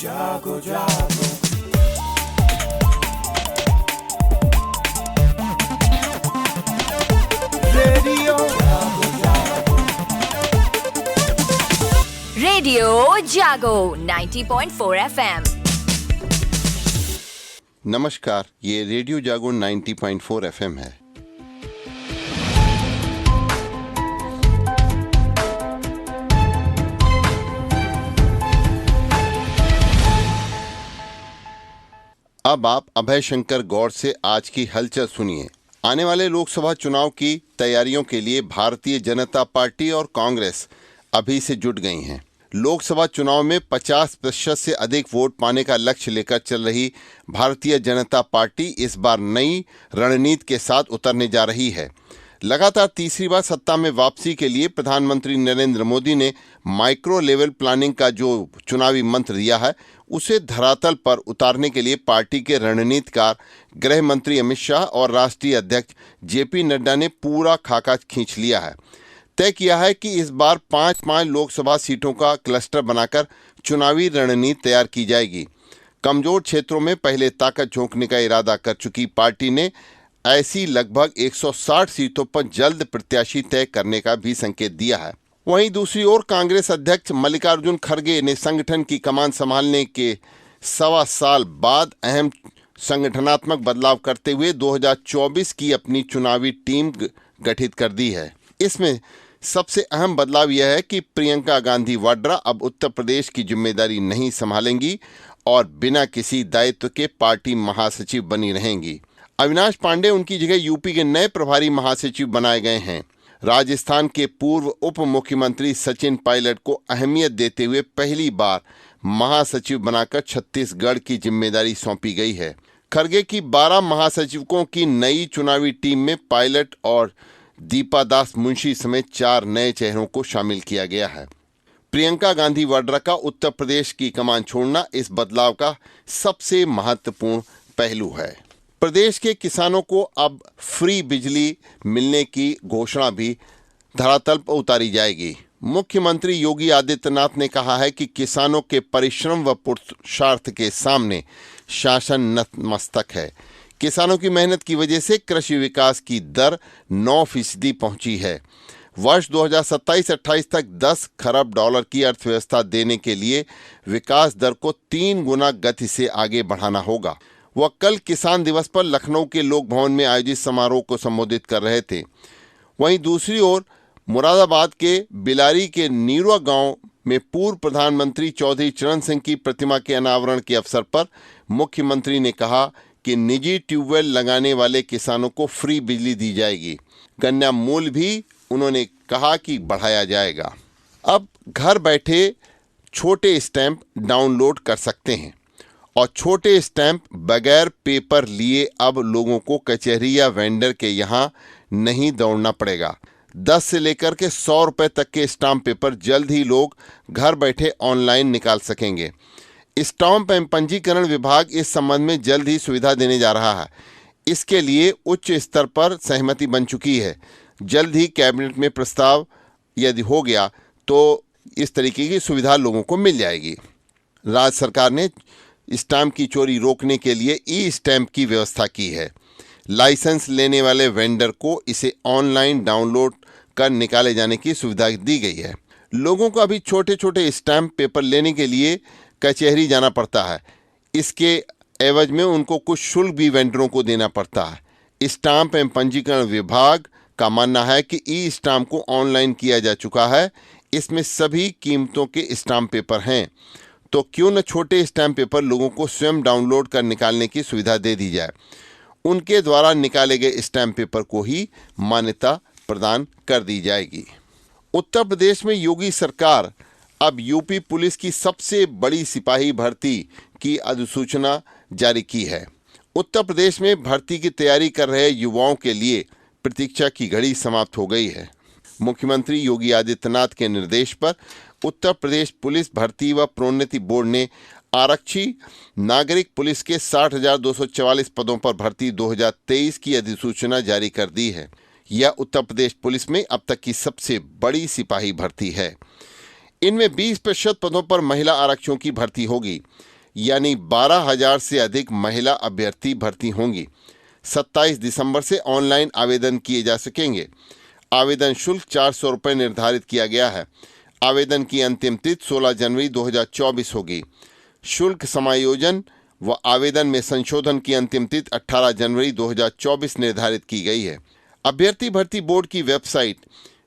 जागो जागो रेडियो जागो जागो रेडियो जागो 90.4 FM। नमस्कार, ये रेडियो जागो 90.4 FM है। अब आप अभय शंकर गौड़ से आज की हलचल सुनिए। आने वाले लोकसभा चुनाव की तैयारियों के लिए भारतीय जनता पार्टी और कांग्रेस अभी से जुट गई हैं। लोकसभा चुनाव में 50% से अधिक वोट पाने का लक्ष्य लेकर चल रही भारतीय जनता पार्टी इस बार नई रणनीति के साथ उतरने जा रही है। लगातार तीसरी बार सत्ता में वापसी के लिए प्रधानमंत्री नरेंद्र मोदी ने माइक्रो लेवल प्लानिंग का जो चुनावी मंत्र दिया है, उसे धरातल पर उतारने के लिए पार्टी के रणनीतिकार गृह मंत्री अमित शाह और राष्ट्रीय अध्यक्ष जेपी नड्डा ने पूरा खाका खींच लिया है। तय किया है कि इस बार 5 लोकसभा सीटों का क्लस्टर बनाकर चुनावी रणनीति तैयार की जाएगी। कमजोर क्षेत्रों में पहले ताकत झोंकने का इरादा कर चुकी पार्टी ने ऐसी लगभग 160 सीटों पर जल्द प्रत्याशी तय करने का भी संकेत दिया है। वहीं दूसरी ओर कांग्रेस अध्यक्ष मल्लिकार्जुन खड़गे ने संगठन की कमान संभालने के 1.25 साल बाद अहम संगठनात्मक बदलाव करते हुए 2024 की अपनी चुनावी टीम गठित कर दी है। इसमें सबसे अहम बदलाव यह है कि प्रियंका गांधी वाड्रा अब उत्तर प्रदेश की जिम्मेदारी नहीं संभालेंगी और बिना किसी दायित्व के पार्टी महासचिव बनी रहेंगी। अविनाश पांडे उनकी जगह यूपी के नए प्रभारी महासचिव बनाए गए हैं। राजस्थान के पूर्व उप मुख्यमंत्री सचिन पायलट को अहमियत देते हुए पहली बार महासचिव बनाकर छत्तीसगढ़ की जिम्मेदारी सौंपी गई है। खड़गे की 12 महासचिवों की नई चुनावी टीम में पायलट और दीपा दास मुंशी समेत 4 नए चेहरों को शामिल किया गया है। प्रियंका गांधी वाड्रा का उत्तर प्रदेश की कमान छोड़ना इस बदलाव का सबसे महत्वपूर्ण पहलू है। प्रदेश के किसानों को अब फ्री बिजली मिलने की घोषणा भी धरातल पर उतारी जाएगी। मुख्यमंत्री योगी आदित्यनाथ ने कहा है कि किसानों के परिश्रम व पुरुषार्थ के सामने शासन नतमस्तक है। किसानों की मेहनत की वजह से कृषि विकास की दर 9% पहुंची है। वर्ष 2027-28 तक 10 खरब डॉलर की अर्थव्यवस्था देने के लिए विकास दर को 3 गुना गति से आगे बढ़ाना होगा। वह कल किसान दिवस पर लखनऊ के लोक भवन में आयोजित समारोह को संबोधित कर रहे थे। वहीं दूसरी ओर मुरादाबाद के बिलारी के नीरुआ गांव में पूर्व प्रधानमंत्री चौधरी चरण सिंह की प्रतिमा के अनावरण के अवसर पर मुख्यमंत्री ने कहा कि निजी ट्यूबवेल लगाने वाले किसानों को फ्री बिजली दी जाएगी। गन्ना मूल्य भी उन्होंने कहा कि बढ़ाया जाएगा। अब घर बैठे छोटे स्टैंप डाउनलोड कर सकते हैं और छोटे स्टैंप बगैर पेपर लिए अब लोगों को कचहरी या वेंडर के यहाँ नहीं दौड़ना पड़ेगा। 10 से लेकर के 100 रुपये तक के स्टाम्प पेपर जल्द ही लोग घर बैठे ऑनलाइन निकाल सकेंगे। स्टाम्प एवं पंजीकरण विभाग इस संबंध में जल्द ही सुविधा देने जा रहा है। इसके लिए उच्च स्तर पर सहमति बन चुकी है। जल्द ही कैबिनेट में प्रस्ताव यदि हो गया तो इस तरीके की सुविधा लोगों को मिल जाएगी। राज्य सरकार ने स्टाम्प की चोरी रोकने के लिए ई स्टैंप की व्यवस्था की है। लाइसेंस लेने वाले वेंडर को इसे ऑनलाइन डाउनलोड कर निकाले जाने की सुविधा दी गई है। लोगों को अभी छोटे छोटे स्टैंप पेपर लेने के लिए कचहरी जाना पड़ता है। इसके एवज में उनको कुछ शुल्क भी वेंडरों को देना पड़ता है। स्टाम्प एवं पंजीकरण विभाग का मानना है कि ई स्टाम्प को ऑनलाइन किया जा चुका है। इसमें सभी कीमतों के स्टाम्प पेपर हैं, तो क्यों न छोटे स्टैम्प पेपर लोगों को स्वयं डाउनलोड कर निकालने की सुविधा दे दी जाए। उनके द्वारा निकाले गए स्टैम्प पेपर को ही मान्यता प्रदान कर दी जाएगी। उत्तर प्रदेश में योगी सरकार अब यूपी पुलिस की सबसे बड़ी सिपाही भर्ती की अधिसूचना जारी की है। उत्तर प्रदेश में भर्ती की तैयारी कर रहे युवाओं के लिए प्रतीक्षा की घड़ी समाप्त हो गई है। मुख्यमंत्री योगी आदित्यनाथ के निर्देश पर उत्तर प्रदेश पुलिस भर्ती व प्रोन्नति बोर्ड ने आरक्षी नागरिक पुलिस के 60,244 पदों पर भर्ती 2023 की अधिसूचना जारी कर दी है। यह उत्तर प्रदेश पुलिस में अब तक की सबसे बड़ी सिपाही भर्ती है। इनमें 20% पदों पर महिला आरक्षियों की भर्ती होगी। यानी 12,000 से अधिक महिला अभ्यर्थी भर्ती होंगी। 27 दिसंबर से ऑनलाइन आवेदन किए जा सकेंगे। आवेदन शुल्क 400 रुपये निर्धारित किया गया है। आवेदन की अंतिम तिथि 16 जनवरी 2024 होगी। शुल्क समायोजन व आवेदन में संशोधन की अंतिम तिथि 18 जनवरी 2024 निर्धारित की गई है। अभ्यर्थी भर्ती बोर्ड की वेबसाइट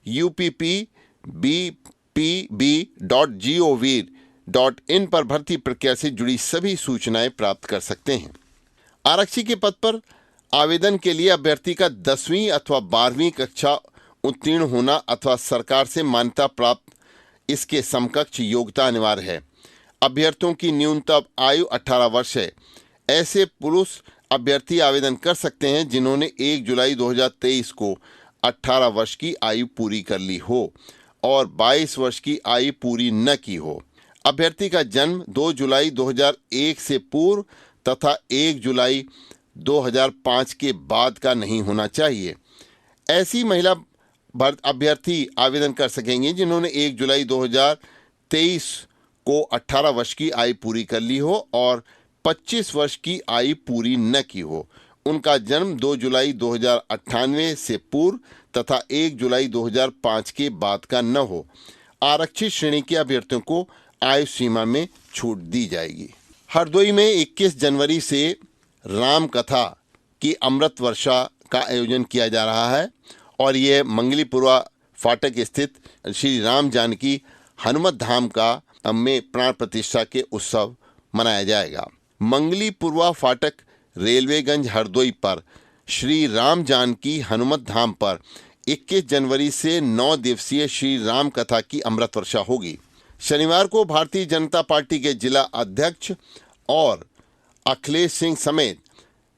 uppbpb.gov.in पर भर्ती प्रक्रिया से जुड़ी सभी सूचनाएं प्राप्त कर सकते हैं। आरक्षी के पद पर आवेदन के लिए अभ्यर्थी का 10वीं अथवा 12वीं कक्षा उत्तीर्ण होना अथवा सरकार से मान्यता प्राप्त इसके समकक्ष योग्यता अनिवार्य है। अभ्यर्थियों की न्यूनतम आयु 18 वर्ष है। ऐसे पुरुष अभ्यर्थी आवेदन कर सकते हैं जिन्होंने 1 जुलाई 2023 को 18 वर्ष की आयु पूरी कर ली हो और 22 वर्ष की आयु पूरी न की हो। अभ्यर्थी का जन्म 2 जुलाई 2001 से पूर्व तथा 1 जुलाई 2005 के बाद का नहीं होना चाहिए। ऐसी महिला अभ्यर्थी आवेदन कर सकेंगे जिन्होंने 1 जुलाई 2023 को 18 वर्ष की आयु पूरी कर ली हो और 25 वर्ष की आयु पूरी न की हो। उनका जन्म 2 जुलाई 2098 से पूर्व तथा 1 जुलाई 2005 के बाद का न हो। आरक्षित श्रेणी के अभ्यर्थियों को आयु सीमा में छूट दी जाएगी। हरदोई में 21 जनवरी से राम कथा की अमृत वर्षा का आयोजन किया जा रहा है और ये मंगलीपुरवा फाटक स्थित श्री राम जानकी हनुमत धाम का में प्राण प्रतिष्ठा के उत्सव मनाया जाएगा। मंगलीपुरवा फाटक रेलवेगंज हरदोई पर श्री राम जानकी हनुमत धाम पर 21 जनवरी से 9 दिवसीय श्री राम कथा की अमृत वर्षा होगी। शनिवार को भारतीय जनता पार्टी के जिला अध्यक्ष और अखिलेश सिंह समेत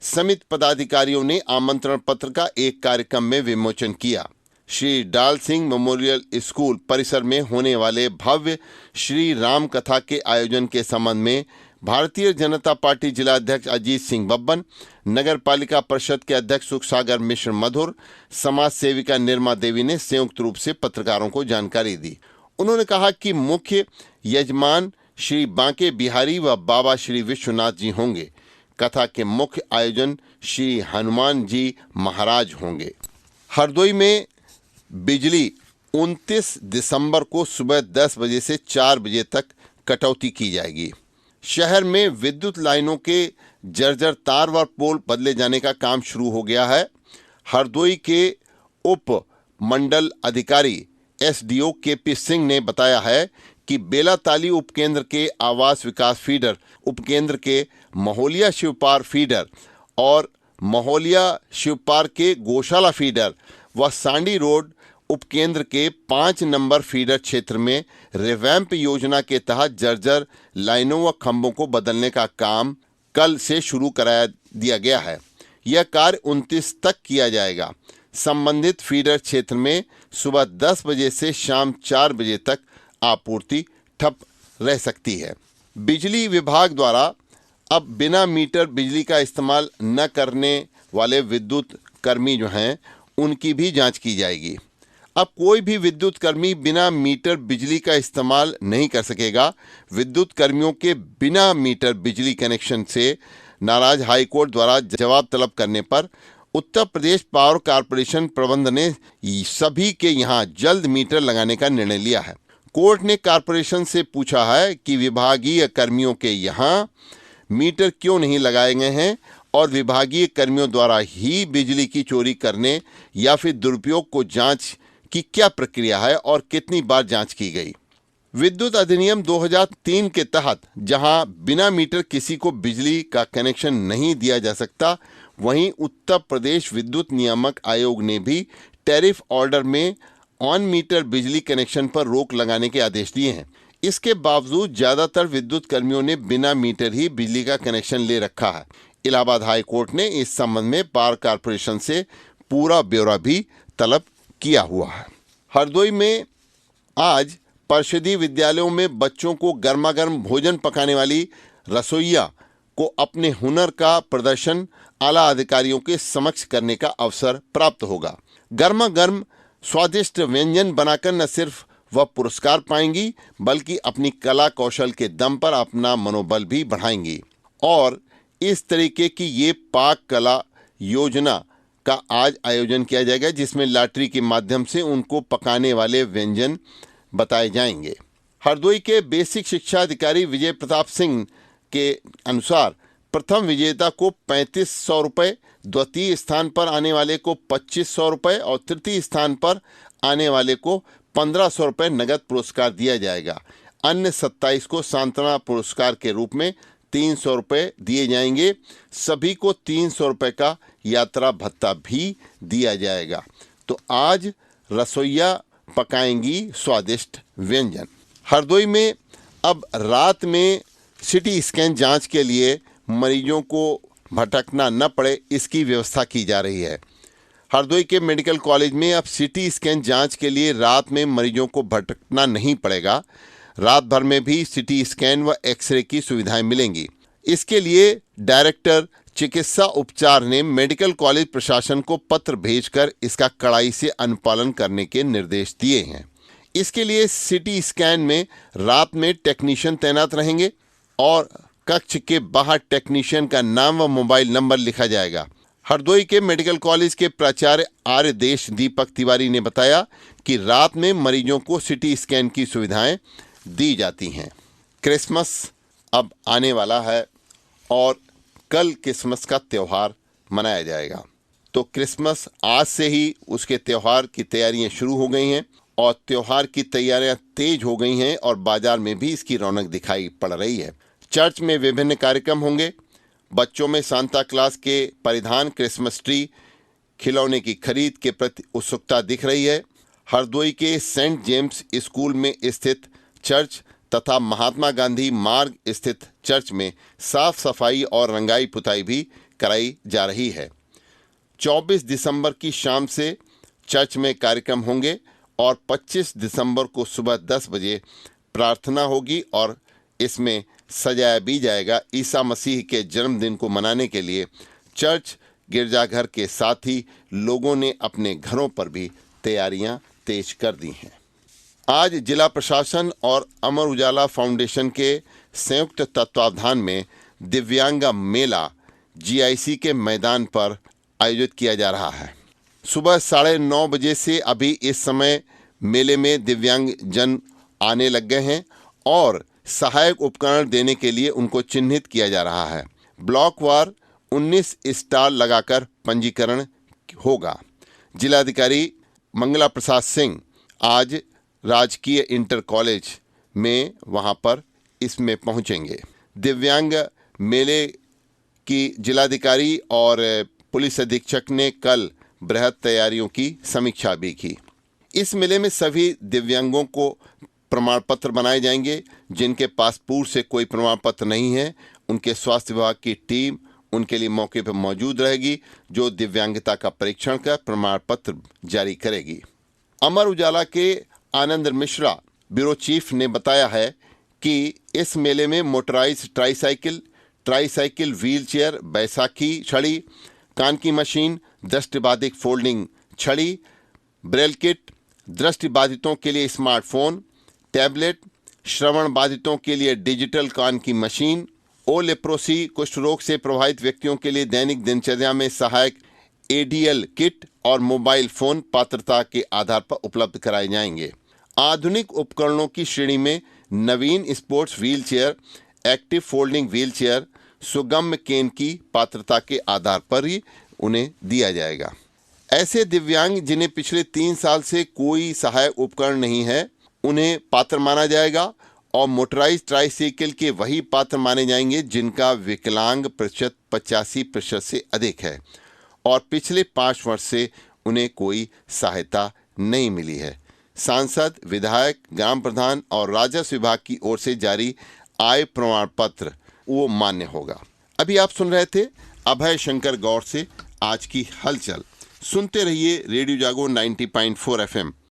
समिति पदाधिकारियों ने आमंत्रण पत्र का एक कार्यक्रम में विमोचन किया। श्री डाल सिंह मेमोरियल स्कूल परिसर में होने वाले भव्य श्री राम कथा के आयोजन के संबंध में भारतीय जनता पार्टी जिला अध्यक्ष अजीत सिंह बब्बन, नगर पालिका परिषद के अध्यक्ष सुखसागर मिश्र मधुर, समाज सेविका निर्मा देवी ने संयुक्त रूप से पत्रकारों को जानकारी दी। उन्होंने कहा कि मुख्य यजमान श्री बांके बिहारी व बाबा श्री विश्वनाथ जी होंगे। कथा के मुख्य आयोजन श्री हनुमान जी महाराज होंगे। हरदोई में बिजली 29 दिसंबर को सुबह 10 बजे से 4 बजे तक कटौती की जाएगी। शहर में विद्युत लाइनों के जर्जर तार व पोल बदले जाने का काम शुरू हो गया है। हरदोई के उप मंडल अधिकारी एसडीओ केपी सिंह ने बताया है कि बेलाताली उपकेंद्र के आवास विकास फीडर, उपकेंद्र के महोलिया शिवपार फीडर और महोलिया शिवपार के गौशाला फीडर व सांडी रोड उपकेंद्र के 5 नंबर फीडर क्षेत्र में रिवैम्प योजना के तहत जर्जर लाइनों व खंभों को बदलने का काम कल से शुरू करा दिया गया है। यह कार्य 29 तक किया जाएगा। संबंधित फीडर क्षेत्र में सुबह 10 बजे से शाम 4 बजे तक आपूर्ति ठप रह सकती है। बिजली विभाग द्वारा अब बिना मीटर बिजली का इस्तेमाल न करने वाले विद्युत कर्मी जो हैं उनकी भी जांच की जाएगी। अब कोई भी विद्युत कर्मी बिना मीटर बिजली का इस्तेमाल नहीं कर सकेगा। विद्युत कर्मियों के बिना मीटर बिजली कनेक्शन से नाराज हाईकोर्ट द्वारा जवाब तलब करने पर उत्तर प्रदेश पावर कॉरपोरेशन प्रबंधन ने सभी के यहां जल्द मीटर लगाने का निर्णय लिया है। कोर्ट ने कॉरपोरेशन से पूछा है कि विभागीय कर्मियों के यहां मीटर क्यों नहीं लगाए गए हैं और विभागीय कर्मियों द्वारा ही बिजली की चोरी करने या फिर दुरुपयोग को जांच की क्या प्रक्रिया है और कितनी बार जांच की गई। विद्युत अधिनियम 2003 के तहत जहां बिना मीटर किसी को बिजली का कनेक्शन नहीं दिया जा सकता, वहीं उत्तर प्रदेश विद्युत नियामक आयोग ने भी टैरिफ ऑर्डर में ऑन मीटर बिजली कनेक्शन पर रोक लगाने के आदेश दिए हैं। इसके बावजूद ज्यादातर विद्युत कर्मियों ने बिना मीटर ही बिजली का कनेक्शन ले रखा है। इलाहाबाद हाई कोर्ट ने इस संबंध में पावर कॉरपोरेशन से पूरा ब्यौरा भी तलब किया हुआ है। हरदोई में आज परिषदीय विद्यालयों में बच्चों को गर्मागर्म भोजन पकाने वाली रसोइया को अपने हुनर का प्रदर्शन आला अधिकारियों के समक्ष करने का अवसर प्राप्त होगा। गर्मा गर्म स्वादिष्ट व्यंजन बनाकर न सिर्फ वह पुरस्कार पाएंगी बल्कि अपनी कला कौशल के दम पर अपना मनोबल भी बढ़ाएंगी। और इस तरीके की ये पाक कला योजना का आज आयोजन किया जाएगा, जिसमें लॉटरी के माध्यम से उनको पकाने वाले व्यंजन बताए जाएंगे। हरदोई के बेसिक शिक्षा अधिकारी विजय प्रताप सिंह के अनुसार प्रथम विजेता को 3500 रुपये, द्वितीय स्थान पर आने वाले को 2500 रुपये और तृतीय स्थान पर आने वाले को 1500 रुपये नगद पुरस्कार दिया जाएगा। अन्य 27 को सांत्वना पुरस्कार के रूप में 300 रुपये दिए जाएंगे। सभी को 300 रुपये का यात्रा भत्ता भी दिया जाएगा। तो आज रसोइया पकाएंगी स्वादिष्ट व्यंजन। हरदोई में अब रात में सिटी स्कैन जांच के लिए मरीजों को भटकना न पड़े, इसकी व्यवस्था की जा रही है। हरदोई के मेडिकल कॉलेज में अब सिटी स्कैन जांच के लिए रात में मरीजों को भटकना नहीं पड़ेगा। रात भर में भी सिटी स्कैन व एक्सरे की सुविधाएं मिलेंगी। इसके लिए डायरेक्टर चिकित्सा उपचार ने मेडिकल कॉलेज प्रशासन को पत्र भेजकर इसका कड़ाई से अनुपालन करने के निर्देश दिए हैं। इसके लिए सिटी स्कैन में रात में टेक्नीशियन तैनात रहेंगे और कक्ष के बाहर टेक्नीशियन का नाम व मोबाइल नंबर लिखा जाएगा। हरदोई के मेडिकल कॉलेज के प्राचार्य आर्य देश दीपक तिवारी ने बताया कि रात में मरीजों को सिटी स्कैन की सुविधाएं दी जाती हैं। क्रिसमस अब आने वाला है और कल क्रिसमस का त्यौहार मनाया जाएगा। तो क्रिसमस आज से ही उसके त्यौहार की तैयारियां शुरू हो गई हैं और त्यौहार की तैयारियां तेज हो गई हैं और बाजार में भी इसकी रौनक दिखाई पड़ रही है। चर्च में विभिन्न कार्यक्रम होंगे। बच्चों में सांता क्लॉस के परिधान, क्रिसमस ट्री, खिलौने की खरीद के प्रति उत्सुकता दिख रही है। हरदोई के सेंट जेम्स स्कूल में स्थित चर्च तथा महात्मा गांधी मार्ग स्थित चर्च में साफ सफाई और रंगाई पुताई भी कराई जा रही है। 24 दिसंबर की शाम से चर्च में कार्यक्रम होंगे और 25 दिसंबर को सुबह 10 बजे प्रार्थना होगी और इसमें सजाया भी जाएगा। ईसा मसीह के जन्मदिन को मनाने के लिए चर्च, गिरजाघर के साथ ही लोगों ने अपने घरों पर भी तैयारियां तेज कर दी हैं। आज जिला प्रशासन और अमर उजाला फाउंडेशन के संयुक्त तत्वावधान में दिव्यांग मेला जीआईसी के मैदान पर आयोजित किया जा रहा है। सुबह 9:30 बजे से अभी इस समय मेले में दिव्यांग जन आने लग गए हैं और सहायक उपकरण देने के लिए उनको चिन्हित किया जा रहा है। ब्लॉक वार 19 स्टाल लगाकर पंजीकरण होगा। जिलाधिकारी मंगला प्रसाद सिंह आज राजकीय इंटर कॉलेज में वहां पर इसमें पहुंचेंगे। दिव्यांग मेले की जिलाधिकारी और पुलिस अधीक्षक ने कल बृहद तैयारियों की समीक्षा भी की। इस मेले में सभी दिव्यांगों को प्रमाण पत्र बनाए जाएंगे। जिनके पास पूर्व से कोई प्रमाण पत्र नहीं है, उनके स्वास्थ्य विभाग की टीम उनके लिए मौके पर मौजूद रहेगी, जो दिव्यांगता का परीक्षण कर प्रमाण पत्र जारी करेगी। अमर उजाला के आनंद मिश्रा ब्यूरो चीफ ने बताया है कि इस मेले में motorise tricycle, wheel chair, Baisakhi छड़ी, कान की मशीन, दृष्टिबाधित फोल्डिंग छड़ी, ब्रेल किट, दृष्टिबाधितों के लिए स्मार्टफोन, टैबलेट, श्रवण बाधितों के लिए डिजिटल कान की मशीन, ओ लेप्रोसी कुष्ठ रोग से प्रभावित व्यक्तियों के लिए दैनिक दिनचर्या में सहायक एडीएल किट और मोबाइल फोन पात्रता के आधार पर उपलब्ध कराए जाएंगे। आधुनिक उपकरणों की श्रेणी में नवीन sports wheelchair, active folding wheelchair, सुगम्य केन की पात्रता के आधार पर ही उन्हें दिया जाएगा। ऐसे दिव्यांग जिन्हें पिछले 3 साल से कोई सहायक उपकरण नहीं है, उन्हें पात्र माना जाएगा और मोटराइज ट्राईसाइकिल के वही पात्र माने जाएंगे जिनका विकलांग प्रतिशत 85% से अधिक है और पिछले 5 वर्ष से उन्हें कोई सहायता नहीं मिली है। सांसद, विधायक, ग्राम प्रधान और राजस्व विभाग की ओर से जारी आय प्रमाण पत्र वो मान्य होगा। अभी आप सुन रहे थे अभय शंकर गौड़ से आज की हलचल। सुनते रहिए रेडियो जागो 90.4 FM।